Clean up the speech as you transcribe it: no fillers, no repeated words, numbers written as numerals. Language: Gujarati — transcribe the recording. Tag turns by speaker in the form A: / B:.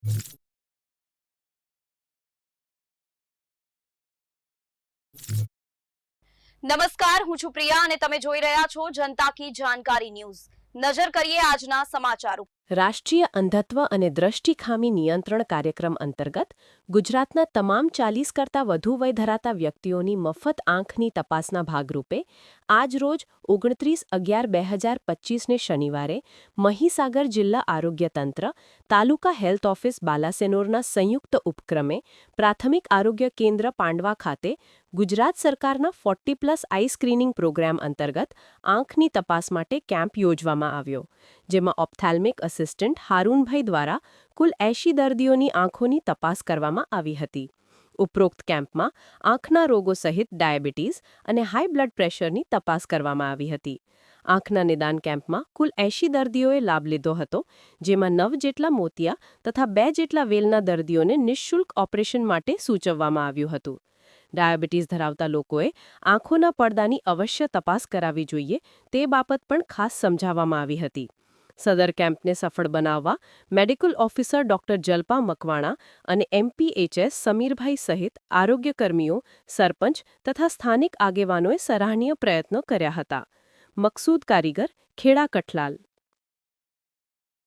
A: નમસ્કાર, હું છું પ્રિયા અને તમે જોઈ રહ્યા છો જનતા કી જાણકારી ન્યૂઝ। નજર કરીએ આજના સમાચારો। રાષ્ટ્રીય અંધત્વ અને દ્રષ્ટિ ખામી નિયંત્રણ કાર્યક્રમ અંતર્ગત ગુજરાતના તમામ 40 કરતાં વધુ વય ધરાવતા વ્યક્તિઓની મફત આંખની તપાસના ભાગરૂપે આજરોજ 29/11/2025ને શનિવારે મહીસાગર જિલ્લા આરોગ્ય તંત્ર, તાલુકા હેલ્થ ઓફિસ બાલાસેનોરના સંયુક્ત ઉપક્રમે પ્રાથમિક આરોગ્ય કેન્દ્ર પાંડવા ખાતે ગુજરાત સરકારના 40+ આઈ સ્ક્રીનિંગ પ્રોગ્રામ અંતર્ગત આંખની તપાસ માટે કેમ્પ યોજવામાં આવ્યો, જેમાં ઓપ્થેલ્મિક આસિસ્ટન્ટ હારૂનભાઈ દ્વારા કુલ 80 દર્દીઓની આંખોની તપાસ કરવામાં આવી હતી। ઉપરોક્ત કેમ્પમાં આંખના રોગો સહિત ડાયાબિટીસ અને હાઈ બ્લડ પ્રેશરની તપાસ કરવામાં આવી હતી। આંખના નિદાન કેમ્પમાં કુલ 80 દર્દીઓએ લાભ લીધો હતો, જેમાં 9 જેટલા મોતિયા તથા 2 જેટલા વેલના દર્દીઓને નિઃશુલ્ક ઓપરેશન માટે સૂચવવામાં આવ્યું હતું। ડાયાબિટીસ ધરાવતા લોકોએ આંખોના પડદાની અવશ્ય તપાસ કરાવવી જોઈએ તે બાબત પણ ખાસ સમજાવવામાં આવી હતી। સદર કેમ્પને સફળ બનાવવા medical officer doctor Jalpa Makwana અને MPHS સમીરભાઈ સહિત આરોગ્યકર્મીઓ, સરપંચ તથા સ્થાનિક આગેવાનોએ સરાહનીય પ્રયત્નો કર્યા હતા। મકસૂદ કારીગર, ખેડા કઠલાલ।